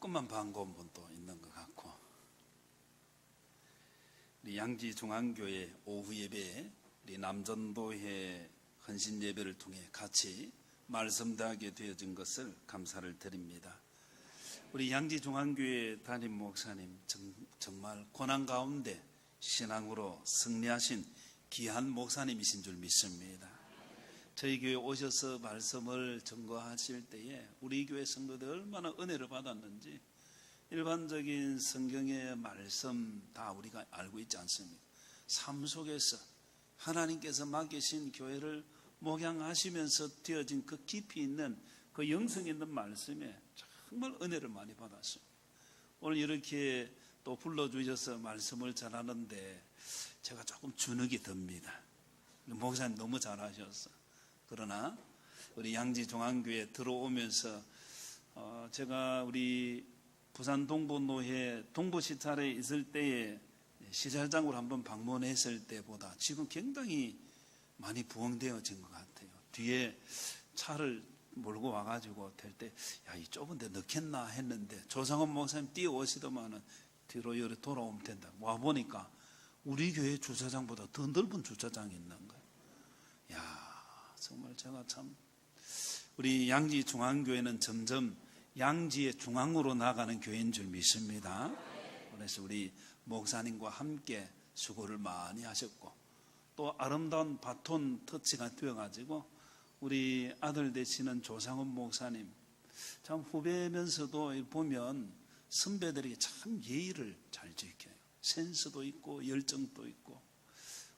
조금만 반가운 분도 있는 것 같고, 우리 양지중앙교회 오후 예배에 우리 남전도회 헌신 예배를 통해 같이 말씀드리게 되어진 것을 감사를 드립니다. 우리 양지중앙교회 담임 목사님 정말 고난 가운데 신앙으로 승리하신 귀한 목사님이신 줄 믿습니다. 저희 교회 오셔서 말씀을 전거하실 때에 우리 교회 성도들 얼마나 은혜를 받았는지 일반적인 성경의 말씀 다 우리가 알고 있지 않습니까? 삶 속에서 하나님께서 맡기신 교회를 목양하시면서 되어진 그 깊이 있는 그 영성 있는 말씀에 정말 은혜를 많이 받았습니다. 오늘 이렇게 또 불러주셔서 말씀을 전하는데 제가 조금 주눅이 듭니다. 목사님 너무 잘하셨어. 그러나 우리 양지중앙교회 들어오면서 제가 우리 부산 동부노회 동부시찰에 있을 때에 시찰장으로 한번 방문했을 때보다 지금 굉장히 많이 부흥되어진 것 같아요. 뒤에 차를 몰고 와가지고 될 때 야, 이 좁은 데 넣겠나 했는데 조상원 목사님 뛰어오시더만은 뒤로 이렇게 돌아오면 된다. 와보니까 우리 교회 주차장보다 더 넓은 주차장이 있는 거예요. 야, 정말 제가 참 우리 양지중앙교회는 점점 양지의 중앙으로 나가는 교회인 줄 믿습니다. 그래서 우리 목사님과 함께 수고를 많이 하셨고 또 아름다운 바톤 터치가 되어가지고 우리 아들 되시는 조상훈 목사님 참 후배면서도 보면 선배들에게 참 예의를 잘 지켜요. 센스도 있고 열정도 있고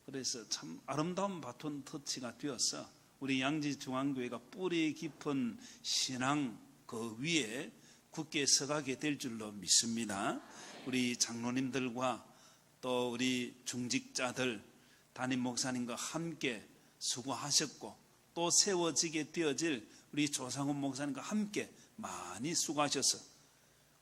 그래서 참 아름다운 바톤 터치가 되어서 우리 양지중앙교회가 뿌리 깊은 신앙 그 위에 굳게 서가게 될 줄로 믿습니다. 우리 장로님들과 또 우리 중직자들 담임 목사님과 함께 수고하셨고 또 세워지게 되어질 우리 조상훈 목사님과 함께 많이 수고하셔서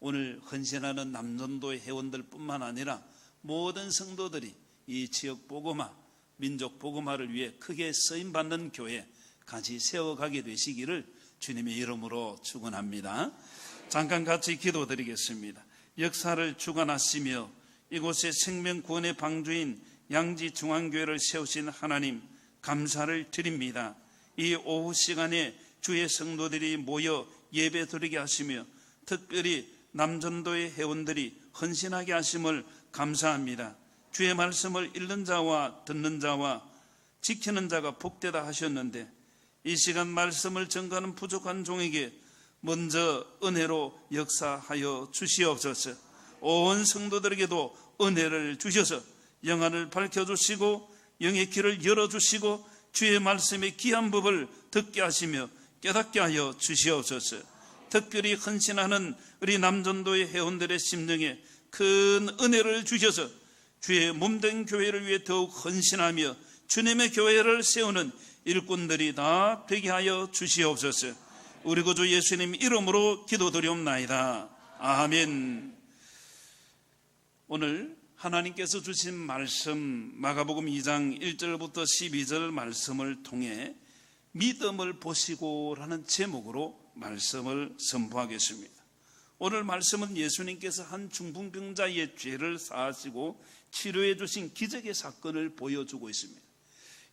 오늘 헌신하는 남전도의 회원들 뿐만 아니라 모든 성도들이 이 지역 복음화, 민족 복음화를 위해 크게 쓰임받는 교회 같이 세워가게 되시기를 주님의 이름으로 축원합니다. 잠깐 같이 기도드리겠습니다. 역사를 주관하시며 이곳에 생명 구원의 방주인 양지중앙교회를 세우신 하나님 감사를 드립니다. 이 오후 시간에 주의 성도들이 모여 예배 드리게 하시며 특별히 남전도의 회원들이 헌신하게 하심을 감사합니다. 주의 말씀을 읽는 자와 듣는 자와 지키는 자가 복되다 하셨는데 이 시간 말씀을 전가하는 부족한 종에게 먼저 은혜로 역사하여 주시옵소서. 온 성도들에게도 은혜를 주셔서 영안을 밝혀주시고 영의 길을 열어주시고 주의 말씀의 귀한 법을 듣게 하시며 깨닫게 하여 주시옵소서. 특별히 헌신하는 우리 남전도의 회원들의 심령에 큰 은혜를 주셔서 주의 몸된 교회를 위해 더욱 헌신하며 주님의 교회를 세우는 일꾼들이 다 되게 하여 주시옵소서. 우리 구주 예수님 이름으로 기도드리옵나이다. 아멘. 오늘 하나님께서 주신 말씀 마가복음 2장 1절부터 12절 말씀을 통해 믿음을 보시고라는 제목으로 말씀을 선포하겠습니다. 오늘 말씀은 예수님께서 한 중풍병자의 죄를 사하시고 치료해 주신 기적의 사건을 보여주고 있습니다.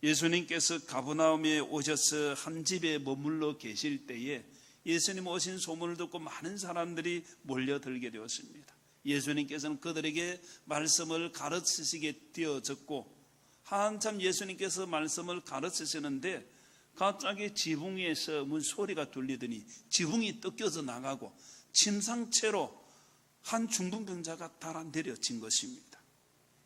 예수님께서 가버나움에 오셔서 한 집에 머물러 계실 때에 예수님 오신 소문을 듣고 많은 사람들이 몰려들게 되었습니다. 예수님께서는 그들에게 말씀을 가르치시게 되어졌고 한참 예수님께서 말씀을 가르치시는데 갑자기 지붕 위에서 문 소리가 들리더니 지붕이 뜯겨져 나가고 침상채로 한 중풍병자가 달아 내려진 것입니다.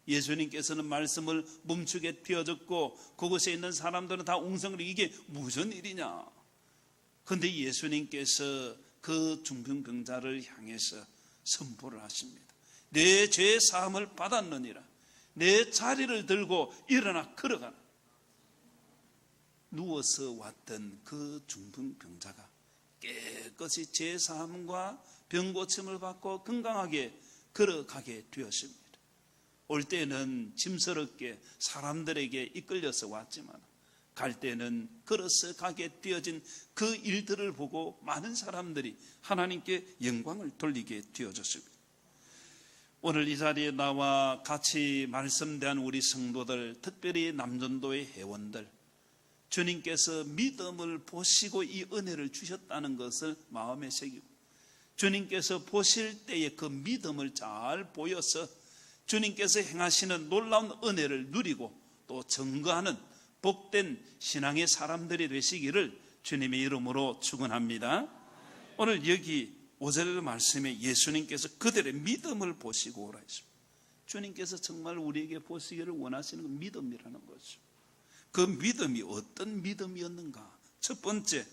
예수님께서는 말씀을 멈추게 되어졌고 그곳에 있는 사람들은 다 웅성거리고 이게 무슨 일이냐. 그런데 예수님께서 그 중풍병자를 향해서 선포를 하십니다. 내 죄 사함을 받았느니라. 내 자리를 들고 일어나 걸어가라. 누워서 왔던 그 중풍병자가 깨끗이 죄 사함과 병 고침을 받고 건강하게 걸어가게 되었습니다. 올 때는 짐스럽게 사람들에게 이끌려서 왔지만 갈 때는 걸어서 가게 되어진 그 일들을 보고 많은 사람들이 하나님께 영광을 돌리게 되어졌습니다. 오늘 이 자리에 나와 같이 말씀대한 우리 성도들, 특별히 남전도의 회원들, 주님께서 믿음을 보시고 이 은혜를 주셨다는 것을 마음에 새기고, 주님께서 보실 때에 그 믿음을 잘 보여서 주님께서 행하시는 놀라운 은혜를 누리고 또 증거하는 복된 신앙의 사람들이 되시기를 주님의 이름으로 축원합니다. 오늘 여기 5절 말씀에 예수님께서 그들의 믿음을 보시고 오라 했습니다. 주님께서 정말 우리에게 보시기를 원하시는 그 믿음이라는 거죠. 그 믿음이 어떤 믿음이었는가? 첫 번째,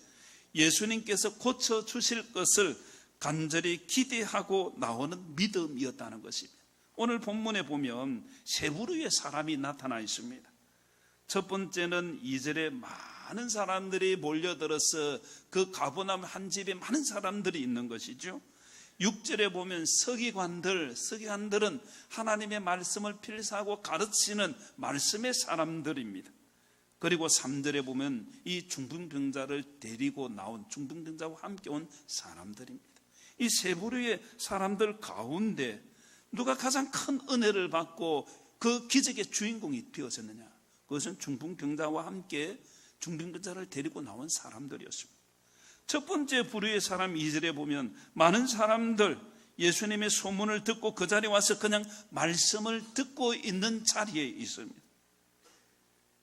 예수님께서 고쳐주실 것을 간절히 기대하고 나오는 믿음이었다는 것입니다. 오늘 본문에 보면 세 부류의 사람이 나타나 있습니다. 첫 번째는 2절에 많은 사람들이 몰려들어서 그 가버나움 한 집에 많은 사람들이 있는 것이죠. 6절에 보면 서기관들은 하나님의 말씀을 필사하고 가르치는 말씀의 사람들입니다. 그리고 3절에 보면 이 중풍병자를 데리고 나온, 중풍병자와 함께 온 사람들입니다. 이 세 부류의 사람들 가운데 누가 가장 큰 은혜를 받고 그 기적의 주인공이 되어졌느냐? 그것은 중풍병자와 함께 중풍병자를 데리고 나온 사람들이었습니다. 첫 번째 부류의 사람 2절에 보면 많은 사람들, 예수님의 소문을 듣고 그 자리에 와서 그냥 말씀을 듣고 있는 자리에 있습니다.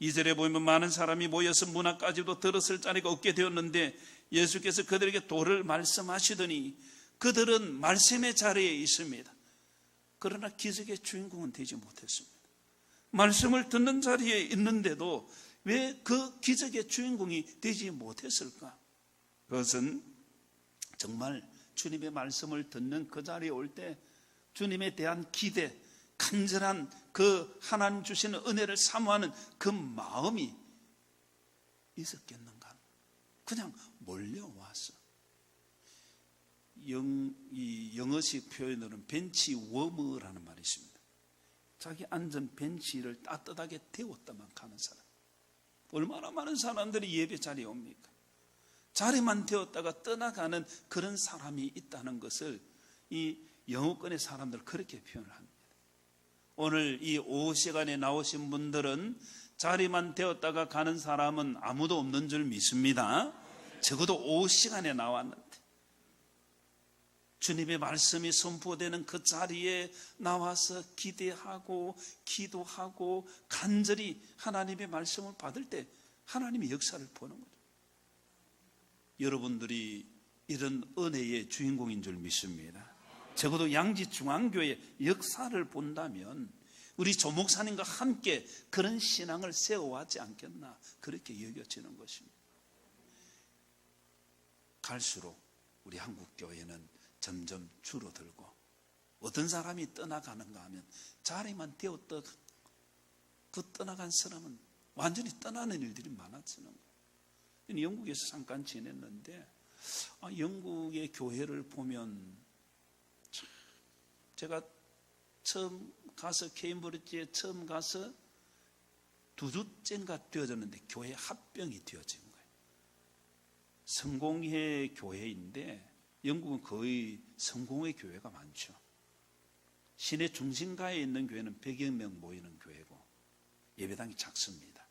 2절에 보면 많은 사람이 모여서 문 앞까지도 들었을 자리가 없게 되었는데 예수께서 그들에게 도를 말씀하시더니 그들은 말씀의 자리에 있습니다. 그러나 기적의 주인공은 되지 못했습니다. 말씀을 듣는 자리에 있는데도 왜 그 기적의 주인공이 되지 못했을까? 그것은 정말 주님의 말씀을 듣는 그 자리에 올 때 주님에 대한 기대, 간절한 그 하나님 주시는 은혜를 사모하는 그 마음이 있었겠는가? 그냥 몰려왔어. 영어식 표현으로는 벤치 워머라는 말이 있습니다. 자기 앉은 벤치를 따뜻하게 데웠다만 가는 사람. 얼마나 많은 사람들이 예배 자리에 옵니까? 자리만 데웠다가 떠나가는 그런 사람이 있다는 것을 이 영어권의 사람들 그렇게 표현을 합니다. 오늘 이 오후 시간에 나오신 분들은 자리만 데웠다가 가는 사람은 아무도 없는 줄 믿습니다. 적어도 오후 시간에 나왔는데 주님의 말씀이 선포되는 그 자리에 나와서 기대하고 기도하고 간절히 하나님의 말씀을 받을 때 하나님의 역사를 보는 거죠. 여러분들이 이런 은혜의 주인공인 줄 믿습니다. 적어도 양지중앙교회 역사를 본다면 우리 조 목사님과 함께 그런 신앙을 세워왔지 않겠나 그렇게 여겨지는 것입니다. 갈수록 우리 한국교회는 점점 줄어들고 어떤 사람이 떠나가는가 하면 자리만 되었다 그 떠나간 사람은 완전히 떠나는 일들이 많아지는 거예요. 영국에서 잠깐 지냈는데 영국의 교회를 보면 제가 처음 가서 케임브리지에 처음 가서 2주째인가 되어졌는데 교회 합병이 되어진 거예요. 성공회 교회인데 영국은 거의 성공회 교회가 많죠. 시내 중심가에 있는 교회는 100여 명 모이는 교회고 예배당이 작습니다.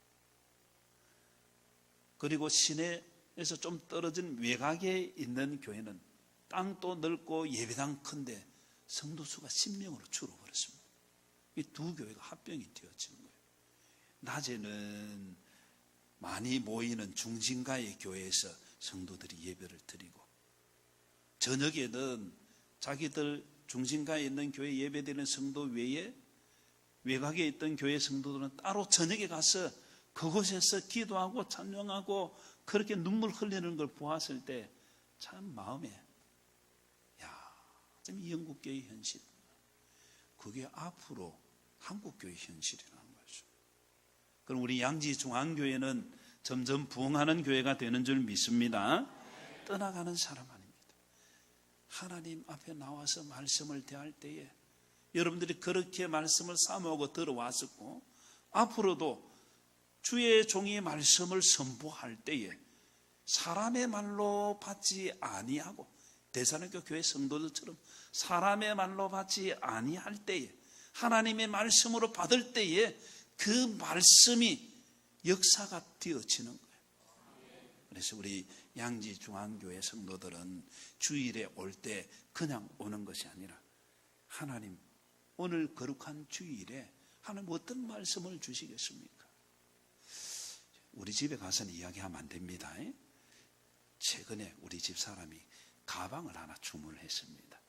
그리고 시내에서 좀 떨어진 외곽에 있는 교회는 땅도 넓고 예배당 큰데 성도 수가 10명으로 줄어버렸습니다. 이 두 교회가 합병이 되어진 거예요. 낮에는 많이 모이는 중심가의 교회에서 성도들이 예배를 드리고 저녁에는 자기들 중심가에 있는 교회 예배드리는 성도 외에 외곽에 있던 교회 성도들은 따로 저녁에 가서 그곳에서 기도하고 찬양하고 그렇게 눈물 흘리는 걸 보았을 때 참 마음에 이 영국교회의 현실 그게 앞으로 한국교회의 현실이라는 거죠. 그럼 우리 양지중앙교회는 점점 부흥하는 교회가 되는 줄 믿습니다. 떠나가는 사람 아닙니다. 하나님 앞에 나와서 말씀을 대할 때에 여러분들이 그렇게 말씀을 사모하고 들어왔었고 앞으로도 주의 종이 말씀을 선포할 때에 사람의 말로 받지 아니하고, 데살로니가 교회 성도들처럼 사람의 말로 받지 아니할 때에, 하나님의 말씀으로 받을 때에 그 말씀이 역사가 되어지는 거예요. 그래서 우리 양지중앙교회 성도들은 주일에 올 때 그냥 오는 것이 아니라, 하나님 오늘 거룩한 주일에 하나님 어떤 말씀을 주시겠습니까? 우리 집에 가서는 이야기하면 안 됩니다. 최근에 우리 집 사람이 가방을 하나 주문을 했습니다.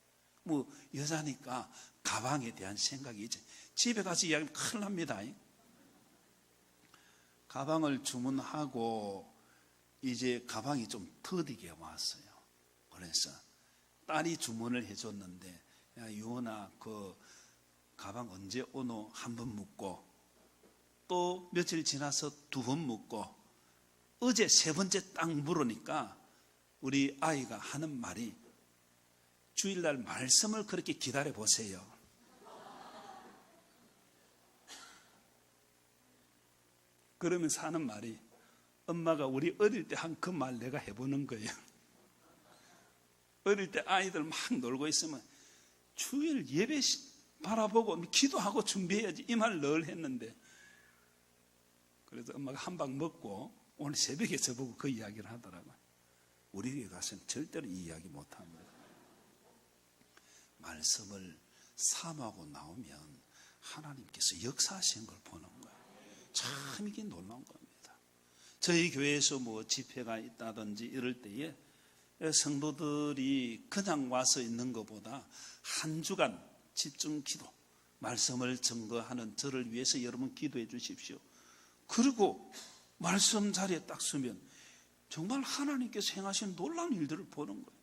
뭐 여자니까 가방에 대한 생각이 이제 집에 가서 이야기하면 큰일 납니다. 가방을 주문하고 이제 가방이 좀 더디게 왔어요. 그래서 딸이 주문을 해줬는데, 야 유원아, 그 가방 언제 오노? 한 번 묻고, 또 며칠 지나서 두 번 묻고, 어제 세 번째 딱 물으니까 우리 아이가 하는 말이, 주일날 말씀을 그렇게 기다려 보세요. 그러면서 하는 말이, 엄마가 우리 어릴 때 한 그 말 내가 해보는 거예요. 어릴 때 아이들 막 놀고 있으면 주일 예배 바라보고 기도하고 준비해야지, 이 말 늘 했는데, 그래서 엄마가 한 방 먹고 오늘 새벽에 저보고 그 이야기를 하더라고요. 우리 교회 가서는 절대로 이 이야기 못합니다. 말씀을 사모하고 나오면 하나님께서 역사하시는 걸 보는 거예요. 참 이게 놀라운 겁니다. 저희 교회에서 뭐 집회가 있다든지 이럴 때에 성도들이 그냥 와서 있는 것보다 한 주간 집중 기도, 말씀을 증거하는 저를 위해서 여러분 기도해 주십시오. 그리고 말씀 자리에 딱 서면 정말 하나님께서 행하신 놀라운 일들을 보는 거예요.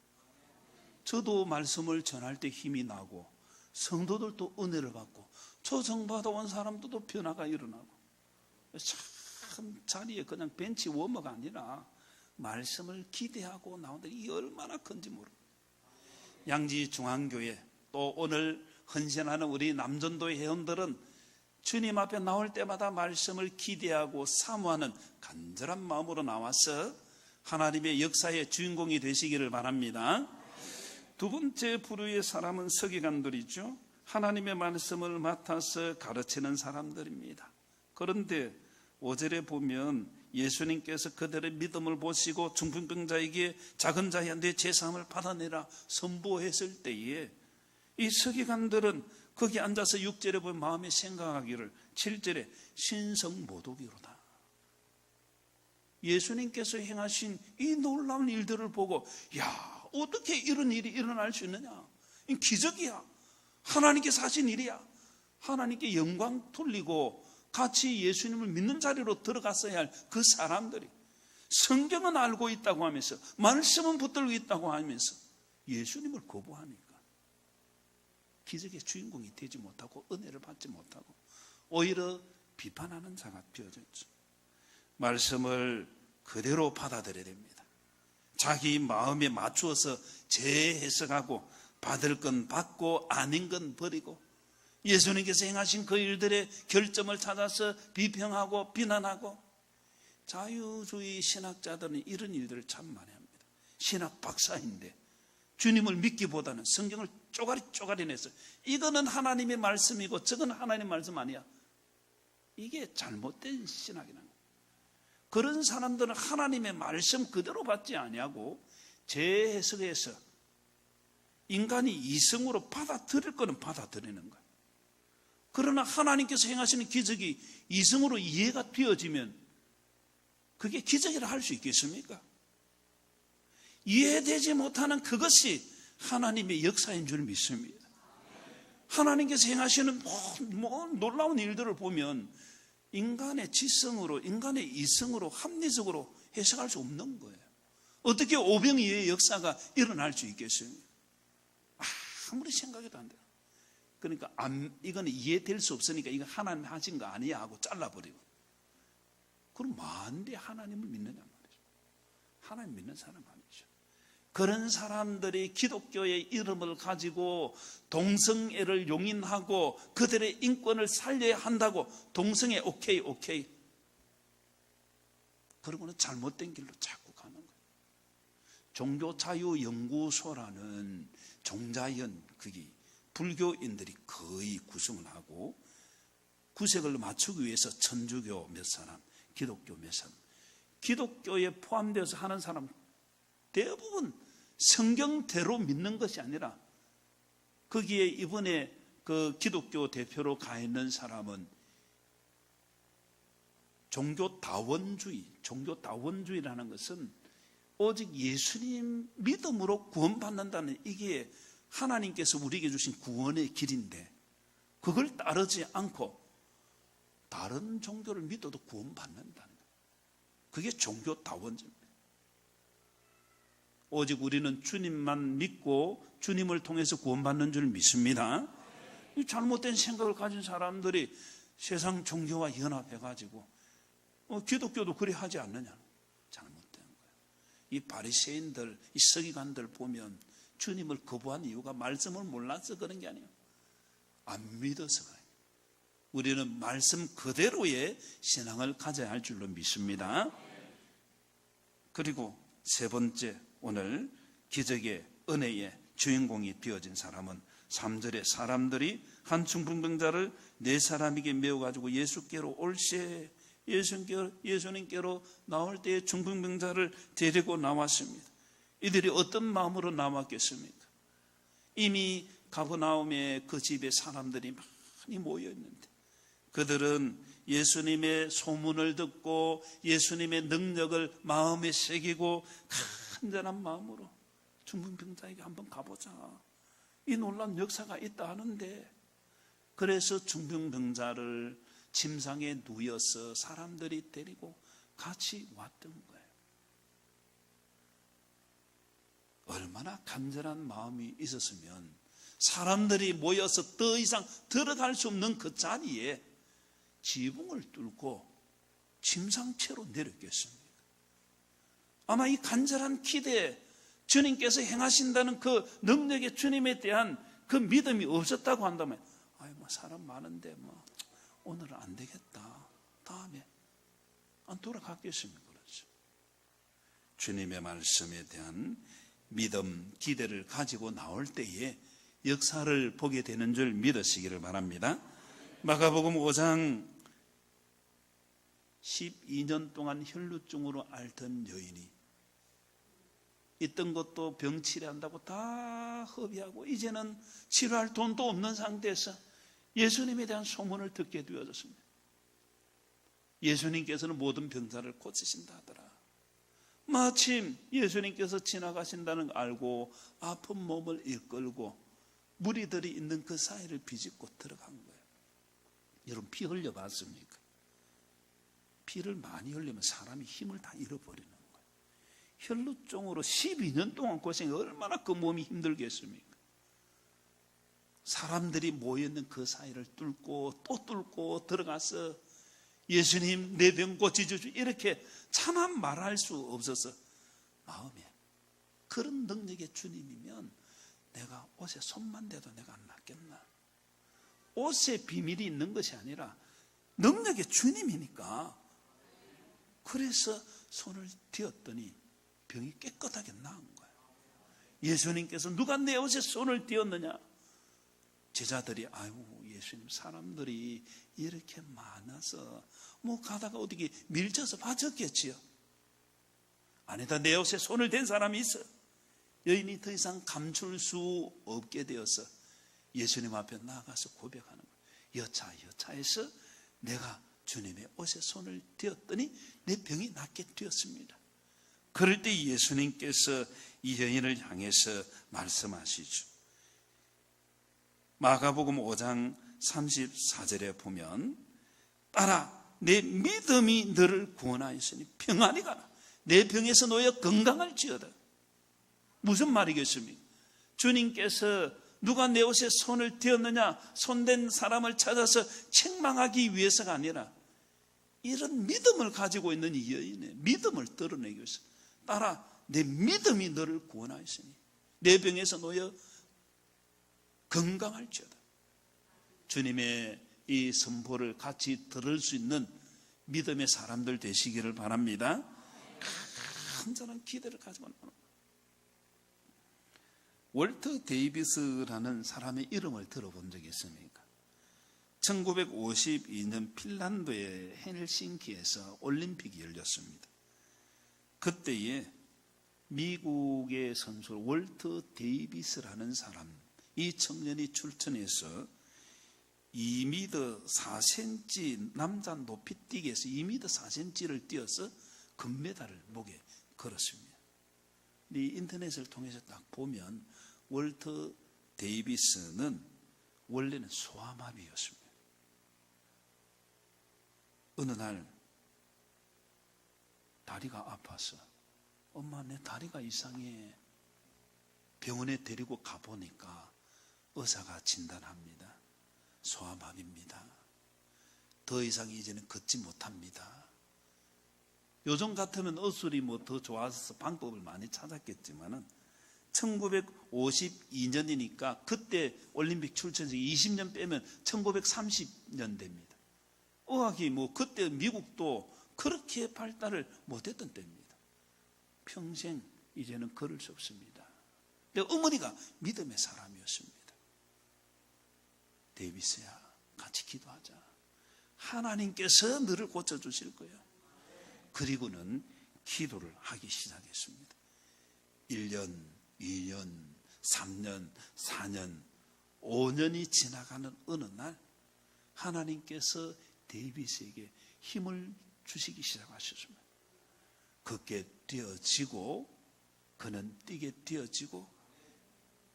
저도 말씀을 전할 때 힘이 나고, 성도들도 은혜를 받고, 초청받아 온 사람들도 변화가 일어나고, 참 자리에 그냥 벤치 워머가 아니라 말씀을 기대하고 나오는데 이게 얼마나 큰지 모릅니다. 양지중앙교회, 또 오늘 헌신하는 우리 남전도의 회원들은 주님 앞에 나올 때마다 말씀을 기대하고 사모하는 간절한 마음으로 나와서 하나님의 역사의 주인공이 되시기를 바랍니다. 두 번째 부류의 사람은 서기관들이죠. 하나님의 말씀을 맡아서 가르치는 사람들입니다. 그런데 5절에 보면 예수님께서 그들의 믿음을 보시고 중풍병자에게 작은 자야 내 죄사함을 받아내라 선포했을 때에 이 서기관들은 거기 앉아서 6절에 보면 마음에 생각하기를, 7절에 신성모독이로다. 예수님께서 행하신 이 놀라운 일들을 보고, 야, 어떻게 이런 일이 일어날 수 있느냐? 이 기적이야. 하나님께서 하신 일이야. 하나님께 영광 돌리고 같이 예수님을 믿는 자리로 들어갔어야 할 그 사람들이 성경은 알고 있다고 하면서, 말씀은 붙들고 있다고 하면서 예수님을 거부하니까 기적의 주인공이 되지 못하고 은혜를 받지 못하고 오히려 비판하는 자가 되어졌죠. 말씀을 그대로 받아들여야 됩니다. 자기 마음에 맞추어서 재해석하고, 받을 건 받고 아닌 건 버리고, 예수님께서 행하신 그 일들의 결점을 찾아서 비평하고 비난하고. 자유주의 신학자들은 이런 일들을 참 많이 합니다. 신학 박사인데 주님을 믿기보다는 성경을 쪼가리 내서 이거는 하나님의 말씀이고 저건 하나님의 말씀 아니야. 이게 잘못된 신학이라는 거예요. 그런 사람들은 하나님의 말씀 그대로 받지 아니하고 재해석해서 인간이 이성으로 받아들일 거는 받아들이는 거예요. 그러나 하나님께서 행하시는 기적이 이성으로 이해가 되어지면 그게 기적이라 할 수 있겠습니까? 이해되지 못하는 그것이 하나님의 역사인 줄 믿습니다. 하나님께서 행하시는 놀라운 일들을 보면 인간의 지성으로, 인간의 이성으로, 합리적으로 해석할 수 없는 거예요. 어떻게 오병이어의 역사가 일어날 수 있겠습니까? 아무리 생각해도 안 돼요. 그러니까 이거는 이해될 수 없으니까 이거 하나님 하신 거 아니야 하고 잘라버리고, 그럼 만대 하나님을 믿느냐 말이죠. 하나님 믿는 사람 아니죠. 그런 사람들이 기독교의 이름을 가지고 동성애를 용인하고 그들의 인권을 살려야 한다고 동성애 오케이 그러고는 잘못된 길로 자꾸 가는 거예요. 종교자유연구소라는 종자연, 그게 불교인들이 거의 구성을 하고 구색을 맞추기 위해서 천주교 몇 사람, 기독교 몇 사람, 기독교에 포함되어서 하는 사람 대부분 성경대로 믿는 것이 아니라 거기에 이번에 그 기독교 대표로 가 있는 사람은 종교다원주의라는 것은 오직 예수님 믿음으로 구원받는다는, 이게 하나님께서 우리에게 주신 구원의 길인데 그걸 따르지 않고 다른 종교를 믿어도 구원받는다는 거예요. 그게 종교다원주의입니다. 오직 우리는 주님만 믿고 주님을 통해서 구원받는 줄 믿습니다. 이 잘못된 생각을 가진 사람들이 세상 종교와 연합해가지고 기독교도 그리 하지 않느냐. 잘못된 거예요. 이 바리새인들, 이 서기관들 보면 주님을 거부한 이유가 말씀을 몰라서 그런 게 아니에요. 안 믿어서 그래요. 우리는 말씀 그대로의 신앙을 가져야 할 줄로 믿습니다. 그리고 세 번째, 오늘 기적의 은혜의 주인공이 되어진 사람은 3절에 사람들이 한 중풍병자를 네 사람에게 메워가지고 예수께로 올세, 예수님께로 나올 때에 중풍병자를 데리고 나왔습니다. 이들이 어떤 마음으로 나왔겠습니까? 이미 가버나움에 그 집에 사람들이 많이 모여 있는데 그들은 예수님의 소문을 듣고 예수님의 능력을 마음에 새기고 간절한 마음으로 중풍병자에게 한번 가보자, 이 놀라운 역사가 있다 하는데, 그래서 중풍병자를 침상에 누워서 사람들이 데리고 같이 왔던 거예요. 얼마나 간절한 마음이 있었으면 사람들이 모여서 더 이상 들어갈 수 없는 그 자리에 지붕을 뚫고 침상채로 내렸겠습니까? 아마 이 간절한 기대, 주님께서 행하신다는 그 능력의 주님에 대한 그 믿음이 없었다고 한다면, 사람 많은데 오늘은 안 되겠다, 다음에 안 돌아갔겠습니까? 그렇죠. 주님의 말씀에 대한 믿음, 기대를 가지고 나올 때에 역사를 보게 되는 줄 믿으시기를 바랍니다. 마가복음 5장 12년 동안 혈루증으로 앓던 여인이 있던 것도 병 치료한다고 다 허비하고 이제는 치료할 돈도 없는 상태에서 예수님에 대한 소문을 듣게 되어졌습니다. 예수님께서는 모든 병자를 고치신다 하더라. 마침 예수님께서 지나가신다는 걸 알고 아픈 몸을 이끌고 무리들이 있는 그 사이를 비집고 들어간 거예요. 여러분, 피 흘려봤습니까? 피를 많이 흘리면 사람이 힘을 다 잃어버리는 거예요. 혈루증으로 12년 동안 고생해 얼마나 그 몸이 힘들겠습니까? 사람들이 모여있는 그 사이를 뚫고 또 뚫고 들어가서 예수님 내 병 고쳐주시오, 이렇게 차마 말할 수 없어서 마음에 그런 능력의 주님이면 내가 옷에 손만 대도 내가 안 낫겠나? 옷에 비밀이 있는 것이 아니라 능력의 주님이니까. 그래서 손을 띄었더니 병이 깨끗하게 나은 거예요. 예수님께서 누가 내 옷에 손을 띄었느냐? 제자들이 예수님, 사람들이 이렇게 많아서 가다가 어떻게 밀쳐서 빠졌겠지요? 아니다, 내 옷에 손을 댄 사람이 있어. 여인이 더 이상 감출 수 없게 되어서 예수님 앞에 나가서 고백하는 거예요. 여차해서 내가 주님의 옷에 손을 띄었더니 내 병이 낫게 되었습니다. 그럴 때 예수님께서 이 여인을 향해서 말씀하시죠. 마가복음 5장 34절에 보면, 따라 내 믿음이 너를 구원하였으니 평안히 가라. 내 병에서 놓여 건강할지어다. 무슨 말이겠습니까? 주님께서 누가 내 옷에 손을 띄었느냐, 손댄 사람을 찾아서 책망하기 위해서가 아니라 이런 믿음을 가지고 있는 이 여인의 믿음을 드러내기 위해서, 따라 내 믿음이 너를 구원하였으니 내 병에서 놓여 건강할지어다. 주님의 이 선포를 같이 들을 수 있는 믿음의 사람들 되시기를 바랍니다. 간절한 기대를 가지고 나오는 월터 데이비스라는 사람의 이름을 들어본 적이 있습니까? 1952년 핀란드의 헬싱키에서 올림픽이 열렸습니다. 그때에 미국의 선수 월터 데이비스라는 사람, 이 청년이 출전해서 2m 4cm 남자 높이뛰기에서 2m 4cm를 뛰어서 금메달을 목에 걸었습니다. 이 인터넷을 통해서 딱 보면 월터 데이비스는 원래는 소아마비였습니다. 어느 날 다리가 아파서 엄마 내 다리가 이상해. 병원에 데리고 가보니까 의사가 진단합니다. 소아마비입니다. 더 이상 이제는 걷지 못합니다. 요즘 같으면 의술이 더 좋아서 방법을 많이 찾았겠지만은 1952년이니까 그때 올림픽 출전해서 20년 빼면 1930년대입니다. 의학이 그때 미국도 그렇게 발달을 못했던 때입니다. 평생 이제는 걸을 수 없습니다. 근데 어머니가 믿음의 사람이었습니다. 데이비스야, 같이 기도하자. 하나님께서 너를 고쳐주실 거야. 그리고는 기도를 하기 시작했습니다. 1년, 2년, 3년, 4년, 5년이 지나가는 어느 날 하나님께서 데이비스에게 힘을 주시기 시작하셨습니다. 걷게 되어지고 그는 뛰게 되어지고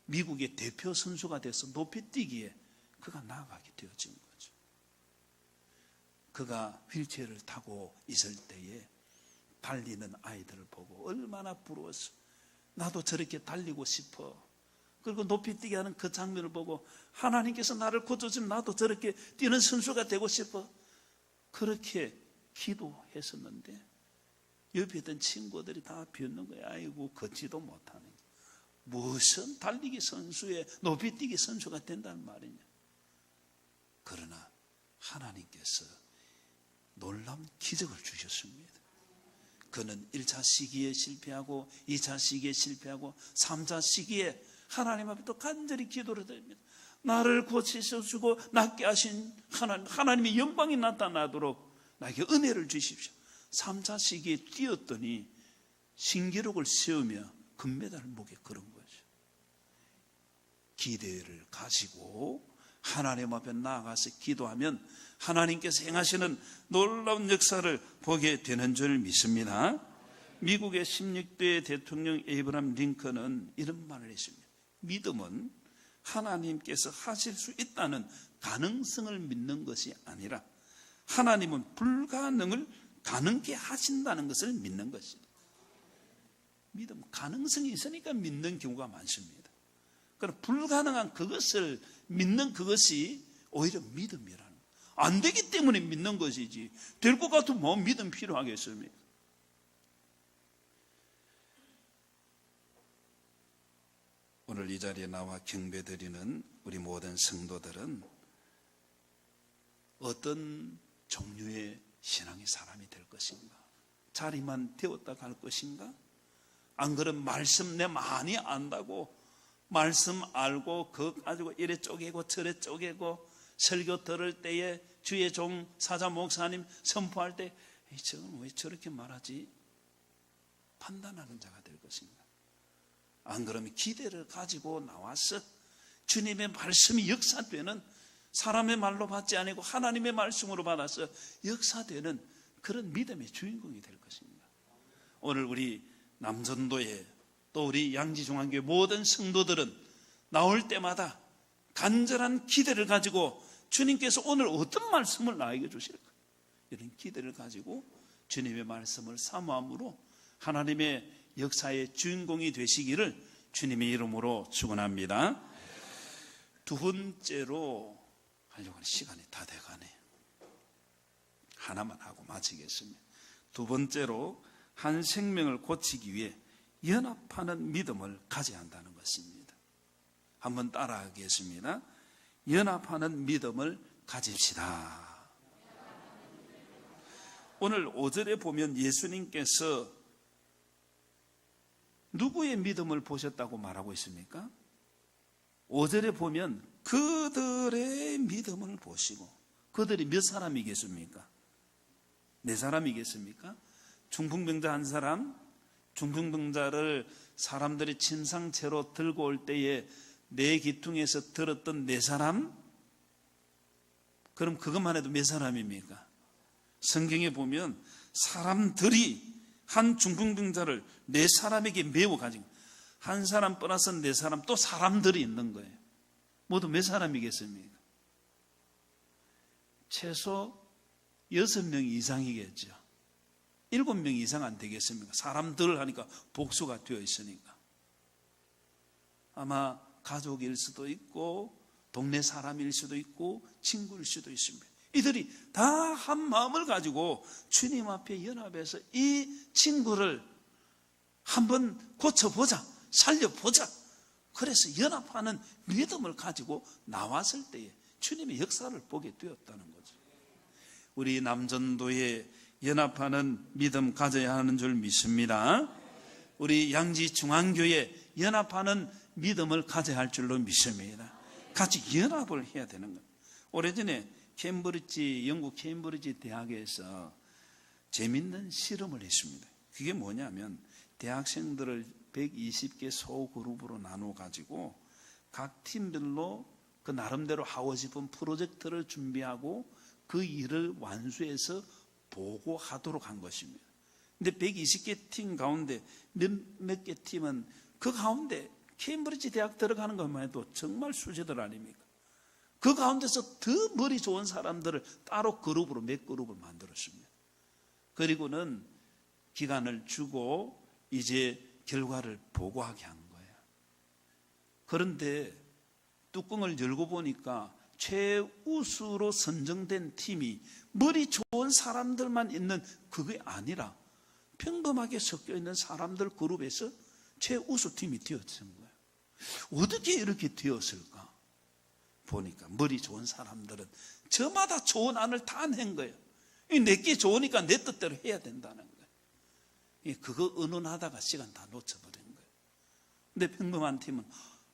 미국의 대표 선수가 돼서 높이뛰기에 그가 나아가게 되어진 거죠. 그가 휠체어를 타고 있을 때에 달리는 아이들을 보고 얼마나 부러웠어. 나도 저렇게 달리고 싶어. 그리고 높이뛰기 하는 그 장면을 보고 하나님께서 나를 고쳐주면 나도 저렇게 뛰는 선수가 되고 싶어. 그렇게 기도했었는데 옆에 있던 친구들이 다 비웃는 거야. 아이고 걷지도 못하는 거야. 무슨 달리기 선수에 높이뛰기 선수가 된다는 말이냐. 그러나 하나님께서 놀라운 기적을 주셨습니다. 그는 1차 시기에 실패하고 2차 시기에 실패하고 3차 시기에 하나님 앞에 또 간절히 기도를 드립니다. 나를 고치셔주고 낫게 하신 하나님의 영광이 나타나도록 나에게 은혜를 주십시오. 3차 시기에 뛰었더니 신기록을 세우며 금메달을 목에 걸은 거죠. 기대를 가지고 하나님 앞에 나아가서 기도하면 하나님께서 행하시는 놀라운 역사를 보게 되는 줄 믿습니다. 미국의 16대 대통령 에이브람 링컨은 이런 말을 했습니다. 믿음은 하나님께서 하실 수 있다는 가능성을 믿는 것이 아니라 하나님은 불가능을 가능케 하신다는 것을 믿는 것입니다. 믿음, 가능성이 있으니까 믿는 경우가 많습니다. 그러나 불가능한 그것을 믿는 그것이 오히려 믿음이라는 거예요. 안 되기 때문에 믿는 것이지 될 것 같으면 뭐 믿음 필요하겠습니까? 오늘 이 자리에 나와 경배드리는 우리 모든 성도들은 어떤 종류의 신앙의 사람이 될 것인가? 자리만 되었다 갈 것인가? 안 그러면 말씀 내 많이 안다고 말씀 알고 그거 가지고 이래 쪼개고 저래 쪼개고 설교 들을 때에 주의 종 사자 목사님 선포할 때 저건 왜 저렇게 말하지? 판단하는 자가 될 것인가? 안 그러면 기대를 가지고 나와서 주님의 말씀이 역사되는 사람의 말로 받지 아니고 하나님의 말씀으로 받아서 역사되는 그런 믿음의 주인공이 될 것입니다. 오늘 우리 남전도에 또 우리 양지중앙교회 모든 성도들은 나올 때마다 간절한 기대를 가지고 주님께서 오늘 어떤 말씀을 나에게 주실까? 이런 기대를 가지고 주님의 말씀을 사모함으로 하나님의 역사의 주인공이 되시기를 주님의 이름으로 축원합니다. 두 번째로 하려고 하는 시간이 다 돼가네. 하나만 하고 마치겠습니다. 두 번째로 한 생명을 고치기 위해 연합하는 믿음을 가져야 한다는 것입니다. 한번 따라하겠습니다. 연합하는 믿음을 가집시다. 오늘 5절에 보면 예수님께서 누구의 믿음을 보셨다고 말하고 있습니까? 5절에 보면 그들의 믿음을 보시고, 그들이 몇 사람이겠습니까? 네 사람이겠습니까? 중풍병자 한 사람, 중풍병자를 사람들이 침상채로 들고 올 때에 내 기퉁에서 들었던 네 사람? 그럼 그것만 해도 몇 사람입니까? 성경에 보면 사람들이 한 중풍병자를 네 사람에게 메워 가지고, 한 사람 플러스 네 사람 또 사람들이 있는 거예요. 모두 몇 사람이겠습니까? 최소 6명 이상이겠죠. 7명 이상 안 되겠습니까? 사람들 하니까 복수가 되어 있으니까. 아마 가족일 수도 있고 동네 사람일 수도 있고 친구일 수도 있습니다. 이들이 다 한 마음을 가지고 주님 앞에 연합해서 이 친구를 한번 고쳐보자, 살려보자. 그래서 연합하는 믿음을 가지고 나왔을 때에 주님의 역사를 보게 되었다는 거죠. 우리 남전도에 연합하는 믿음 가져야 하는 줄 믿습니다. 우리 양지중앙교회 연합하는 믿음을 가져야 할 줄로 믿습니다. 같이 연합을 해야 되는 거예요. 오래전에 영국 케임브리지 대학에서 재밌는 실험을 했습니다. 그게 뭐냐면 대학생들을 120개 소그룹으로 나눠 가지고 각 팀별로 그 나름대로 하고 싶은 프로젝트를 준비하고 그 일을 완수해서 보고하도록 한 것입니다. 근데 120개 팀 가운데 몇 개 팀은 그 가운데 케임브리지 대학 들어가는 것만 해도 정말 수제들 아닙니까? 그 가운데서 더 머리 좋은 사람들을 따로 그룹으로 몇 그룹을 만들었습니다. 그리고는 기간을 주고 이제 결과를 보고하게 한 거예요. 그런데 뚜껑을 열고 보니까 최우수로 선정된 팀이 머리 좋은 사람들만 있는 그게 아니라 평범하게 섞여 있는 사람들 그룹에서 최우수 팀이 되었던 거예요. 어떻게 이렇게 되었을까? 보니까 머리 좋은 사람들은 저마다 좋은 안을 다 낸 거예요. 내게 좋으니까 내 뜻대로 해야 된다는 거예요. 그거 의논하다가 시간 다 놓쳐버린 거예요. 근데 평범한 팀은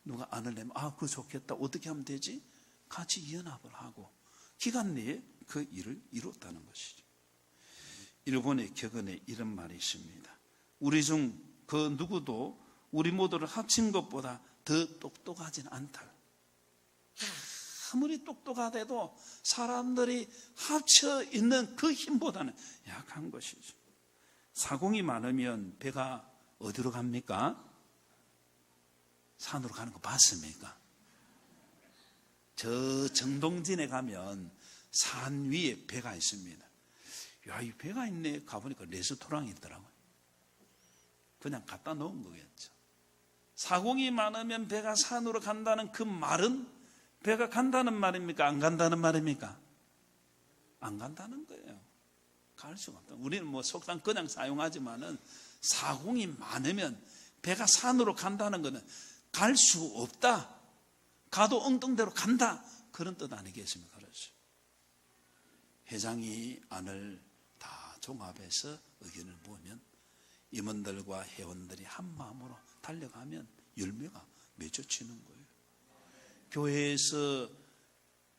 누가 안을 내면 그거 좋겠다. 어떻게 하면 되지? 같이 연합을 하고 기간 내에 그 일을 이뤘다는 것이죠. 일본의 격언에 이런 말이 있습니다. 우리 중 그 누구도 우리 모두를 합친 것보다 더 똑똑하진 않다. 아무리 똑똑하대도 사람들이 합쳐 있는 그 힘보다는 약한 것이죠. 사공이 많으면 배가 어디로 갑니까? 산으로 가는 거 봤습니까? 저 정동진에 가면 산 위에 배가 있습니다. 야, 이 배가 있네. 가보니까 레스토랑이 있더라고요. 그냥 갖다 놓은 거겠죠. 사공이 많으면 배가 산으로 간다는 그 말은 배가 간다는 말입니까? 안 간다는 말입니까? 안 간다는 거예요. 갈 수가 없다. 우리는 뭐 속담 그냥 사용하지만은 사공이 많으면 배가 산으로 간다는 것은 갈 수 없다. 가도 엉뚱대로 간다. 그런 뜻 아니겠습니까? 그렇죠. 회장이 안을 다 종합해서 의견을 보면 임원들과 회원들이 한 마음으로 달려가면 열매가 맺어지는 거예요. 교회에서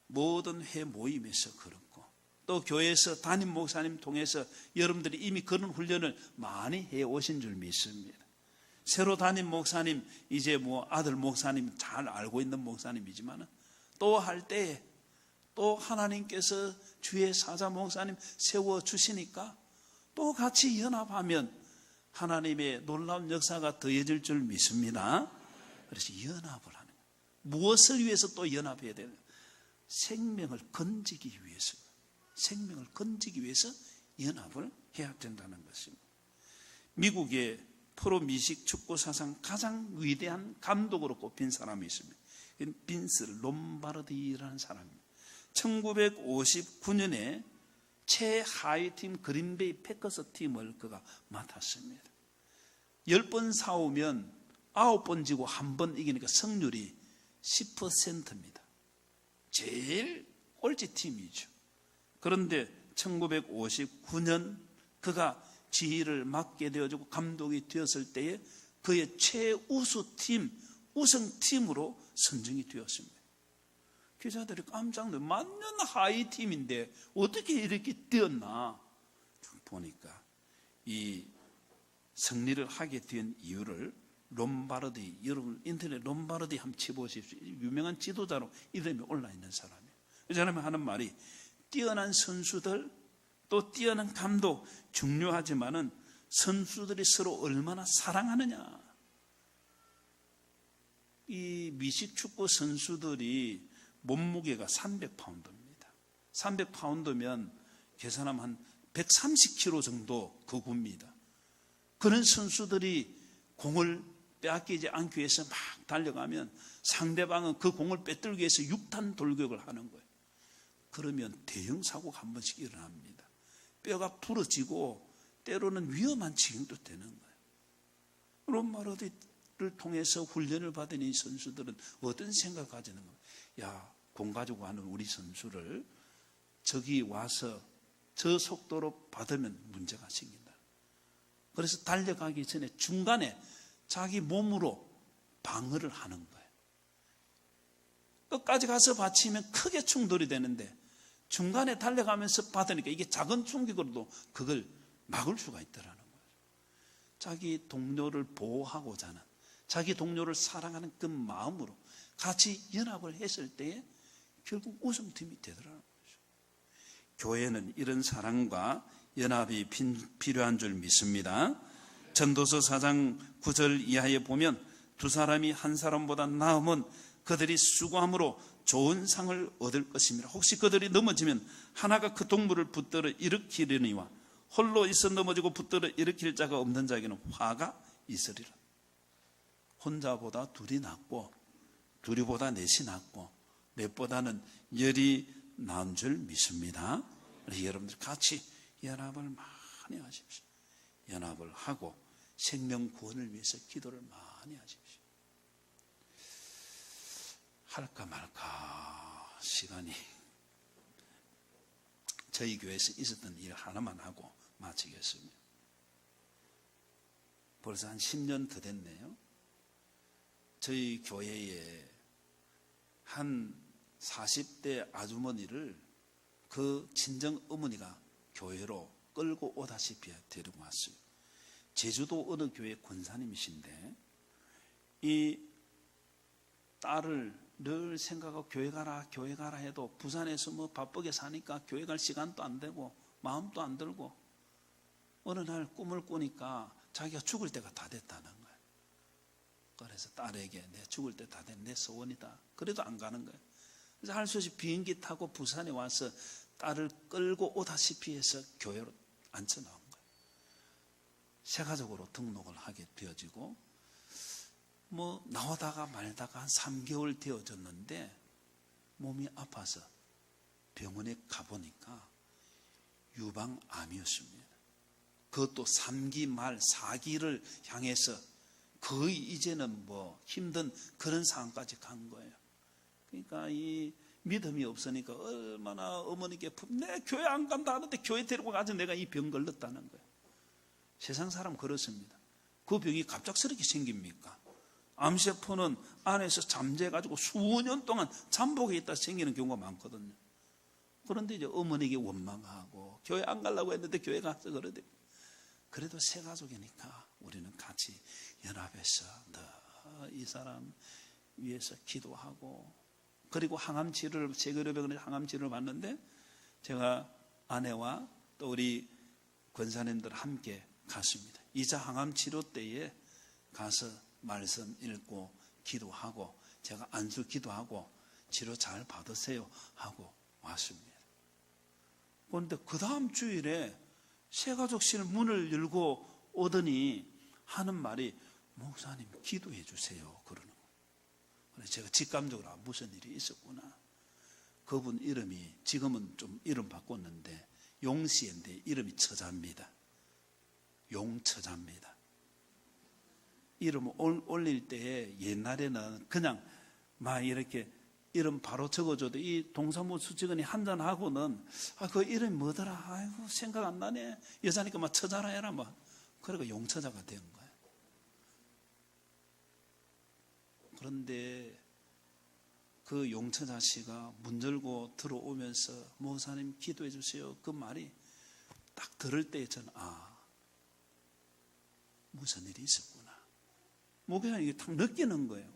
모든 회 모임에서 그렇고 또 교회에서 담임 목사님 통해서 여러분들이 이미 그런 훈련을 많이 해오신 줄 믿습니다. 새로 담임 목사님, 이제 뭐 아들 목사님 잘 알고 있는 목사님이지만 또 할 때 또 하나님께서 주의 사자 목사님 세워주시니까 또 같이 연합하면 하나님의 놀라운 역사가 더해질 줄 믿습니다. 그래서 연합을 하는 거예요. 무엇을 위해서 또 연합해야 되는 거예요? 생명을 건지기 위해서. 생명을 건지기 위해서 연합을 해야 된다는 것입니다. 미국의 프로 미식 축구 사상 가장 위대한 감독으로 꼽힌 사람이 있습니다. 빈스 롬바르디라는 사람입니다. 1959년에 최하위 팀 그린베이 패커스 팀을 그가 맡았습니다. 10번 싸우면 9번 지고 1번 이기니까 승률이 10%입니다. 제일 꼴찌 팀이죠. 그런데 1959년 그가 지휘를 맡게 되어지고 감독이 되었을 때에 그의 최우수팀, 우승팀으로 선정이 되었습니다. 기자들이 깜짝 놀라 만년 하위 팀인데 어떻게 이렇게 뛰었나 보니까 이 승리를 하게 된 이유를 롬바르디, 여러분 인터넷 롬바르디 한번 쳐보십시오. 유명한 지도자로 이름이 올라있는 사람이에요. 그 사람이 하는 말이 뛰어난 선수들 또 뛰어난 감독 중요하지만은 선수들이 서로 얼마나 사랑하느냐. 이 미식축구 선수들이 몸무게가 300파운드입니다. 300파운드면 계산하면 한 130kg 정도 거구입니다. 그런 선수들이 공을 빼앗기지 않기 위해서 막 달려가면 상대방은 그 공을 빼들기 위해서 6탄 돌격을 하는 거예요. 그러면 대형 사고가 한 번씩 일어납니다. 뼈가 부러지고 때로는 위험한 지경도 되는 거예요. 롬바르디를 통해서 훈련을 받은 이 선수들은 어떤 생각을 가지는 거예요? 야, 공 가지고 하는 우리 선수를 저기 와서 저 속도로 받으면 문제가 생긴다. 그래서 달려가기 전에 중간에 자기 몸으로 방어를 하는 거예요. 끝까지 가서 받치면 크게 충돌이 되는데 중간에 달려가면서 받으니까 이게 작은 충격으로도 그걸 막을 수가 있더라는 거예요. 자기 동료를 보호하고자 하는, 자기 동료를 사랑하는 그 마음으로 같이 연합을 했을 때에 결국 우승팀이 되더라는 거죠. 교회는 이런 사랑과 연합이 필요한 줄 믿습니다. 전도서 4장 9절 이하에 보면 두 사람이 한 사람보다 나으면 그들이 수고함으로 좋은 상을 얻을 것입니다. 혹시 그들이 넘어지면 하나가 그 동물을 붙들어 일으키려니와 홀로 있어 넘어지고 붙들어 일으킬 자가 없는 자에게는 화가 있으리라. 혼자보다 둘이 낫고 둘이보다 넷이 낫고 넷보다는 열이 나은 줄 믿습니다. 그래서 여러분들 같이 연합을 많이 하십시오. 연합을 하고 생명 구원을 위해서 기도를 많이 하십시오. 할까 말까 시간이 저희 교회에서 있었던 일 하나만 하고 마치겠습니다. 벌써 한 10년 더 됐네요. 저희 교회에 한 40대 아주머니를 그 친정 어머니가 교회로 끌고 오다시피 데리고 왔어요. 제주도 어느 교회 권사님이신데 이 딸을 늘 생각하고 교회 가라 해도 부산에서 뭐 바쁘게 사니까 교회 갈 시간도 안 되고 마음도 안 들고 어느 날 꿈을 꾸니까 자기가 죽을 때가 다 됐다는 거예요. 그래서 딸에게 내 죽을 때 다 된 내 소원이다. 그래도 안 가는 거예요. 그래서 할 수 없이 비행기 타고 부산에 와서 딸을 끌고 오다시피 해서 교회로 앉혀 나온 거예요. 세가족으로 등록을 하게 되어지고 뭐 나오다가 말다가 한 3개월 되어졌는데 몸이 아파서 병원에 가보니까 유방암이었습니다. 그것도 3기 말 4기를 향해서 거의 이제는 뭐 힘든 그런 상황까지 간 거예요. 그러니까 이 믿음이 없으니까 얼마나 어머니께 내 교회 안 간다 하는데 교회 데리고 가서 내가 이 병 걸렸다는 거예요. 세상 사람 그렇습니다. 그 병이 갑작스럽게 생깁니까? 암세포는 안에서 잠재가지고 수년 동안 잠복해 있다 생기는 경우가 많거든요. 그런데 이제 어머니에게 원망하고 교회 안 가려고 했는데 교회 가서 그러대. 그래도 새 가족이니까 우리는 같이 연합해서 이 사람 위해서 기도하고 그리고 항암 치료를 제거병원에 항암 치료를 받는데 제가 아내와 또 우리 권사님들 함께 갔습니다. 2차 항암 치료 때에 가서 말씀 읽고 기도하고 제가 안수 기도하고 치료 잘 받으세요 하고 왔습니다. 그런데 그 다음 주일에 새가족실 문을 열고 오더니 하는 말이 목사님 기도해 주세요 그러는 거예요. 그래서 제가 직감적으로 무슨 일이 있었구나. 그분 이름이 지금은 좀 이름 바꿨는데 용씨인데 이름이 처자입니다. 용처자입니다. 이름을 올릴 때 옛날에는 그냥 막 이렇게 이름 바로 적어줘도 이 동사무소 직원이 한잔하고는 그 이름이 뭐더라? 아이고 생각 안 나네. 여자니까 막 처자라 해라 막. 그러니까 용처자가 된 거예요. 그런데 그 용처자 씨가 문 열고 들어오면서 목사님 기도해 주세요. 그 말이 딱 들을 때 저는 무슨 일이 있었구나. 그냥 이게 딱 느끼는 거예요.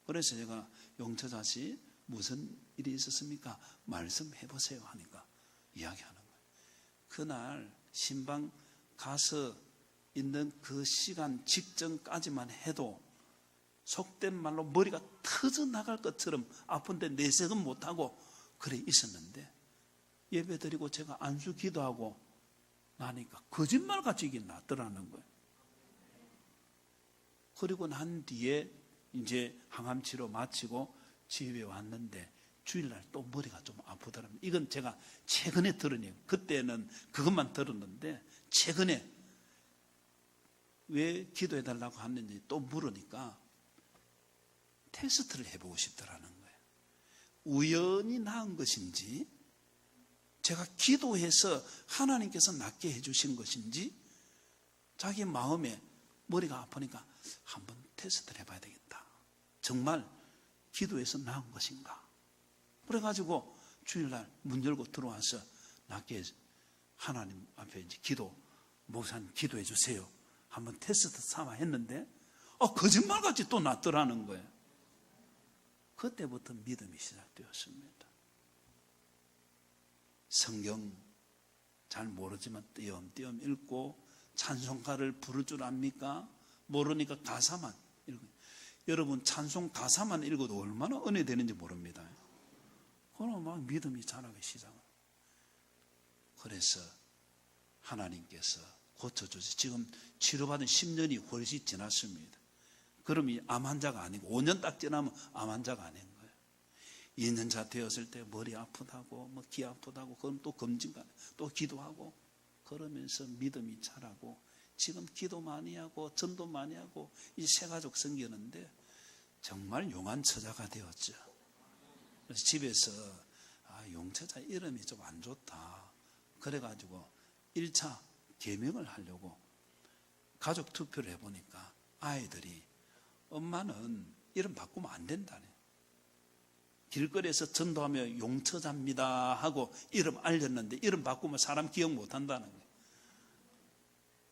그래서 제가 용처자 씨 무슨 일이 있었습니까? 말씀해 보세요 하니까 이야기하는 거예요. 그날 신방 가서 있는 그 시간 직전까지만 해도 속된 말로 머리가 터져 나갈 것처럼 아픈데 내색은 못하고 그래 있었는데 예배 드리고 제가 안수 기도하고 나니까 거짓말같이 이게 낫더라는 거예요. 그리고 난 뒤에 이제 항암치료 마치고 집에 왔는데 주일날 또 머리가 좀 아프더랍니다. 이건 제가 최근에 들으니 그때는 그것만 들었는데 최근에 왜 기도해달라고 하는지 또 물으니까 테스트를 해보고 싶더라는 거예요. 우연히 나은 것인지 제가 기도해서 하나님께서 낫게 해주신 것인지 자기 마음에 머리가 아프니까 한번 테스트를 해봐야 되겠다. 정말 기도해서 나은 것인가. 그래가지고 주일날 문 열고 들어와서 낫게 하나님 앞에 이제 목사님 기도해 주세요. 한번 테스트 삼아 했는데 거짓말같이 또 낫더라는 거예요. 그때부터 믿음이 시작되었습니다. 성경 잘 모르지만 띄엄띄엄 읽고 찬송가를 부를 줄 압니까? 모르니까 가사만 읽고. 여러분 찬송 가사만 읽어도 얼마나 은혜 되는지 모릅니다. 그럼 막 믿음이 자라기 시작합니다. 그래서 하나님께서 고쳐주세요. 지금 치료받은 10년이 훨씬 지났습니다. 그럼 이 암 환자가 아니고 5년 딱 지나면 암 환자가 아닌 거예요. 2년차 되었을 때 머리 아프다고 귀 아프다고 그럼 또 검진 가네. 또 기도하고 그러면서 믿음이 자라고 지금 기도 많이 하고 전도 많이 하고 이 새 가족 생기는데 정말 용한 처자가 되었죠. 그래서 집에서 용처자 이름이 좀 안 좋다. 그래가지고 1차 개명을 하려고 가족 투표를 해보니까 아이들이 엄마는 이름 바꾸면 안 된다네. 길거리에서 전도하며 용처자입니다 하고 이름 알렸는데 이름 바꾸면 사람 기억 못 한다는 거예요.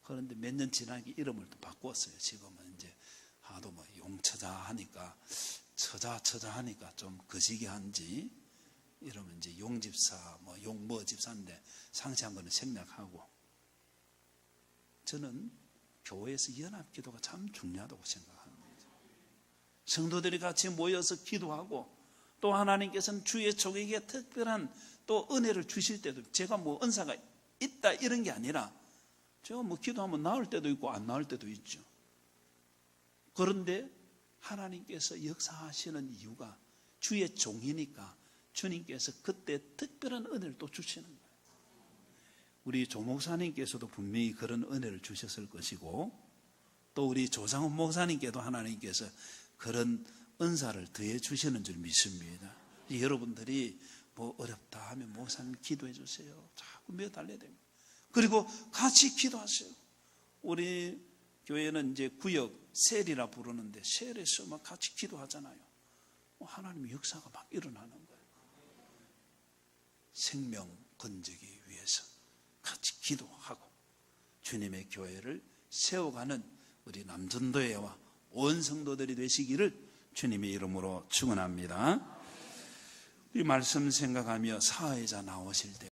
그런데 몇 년 지나게 이름을 또 바꿨어요. 지금은 이제 하도 용처자 하니까 처자 하니까 좀 거시기한지 이러면 이제 용집사 용뭐 집사인데 상세한 거는 생략하고 저는 교회에서 연합기도가 참 중요하다고 생각합니다. 성도들이 같이 모여서 기도하고 또 하나님께서는 주의 종에게 특별한 또 은혜를 주실 때도 제가 은사가 있다 이런 게 아니라 제가 기도하면 나을 때도 있고 안 나을 때도 있죠. 그런데 하나님께서 역사하시는 이유가 주의 종이니까 주님께서 그때 특별한 은혜를 또 주시는 거예요. 우리 조 목사님께서도 분명히 그런 은혜를 주셨을 것이고 또 우리 조상훈 목사님께도 하나님께서 그런 은사를 더해 주시는 줄 믿습니다. 여러분들이 어렵다 하면 목사님 기도해 주세요. 자꾸 매달려야 됩니다. 그리고 같이 기도하세요. 우리 교회는 이제 구역 셀이라 부르는데 셀에서 막 같이 기도하잖아요. 하나님의 역사가 막 일어나는 거예요. 생명 건지기 위해서 같이 기도하고 주님의 교회를 세워가는 우리 남전도회와 온 성도들이 되시기를 주님의 이름으로 축원합니다. 이 말씀 생각하며 사회자 나오실 때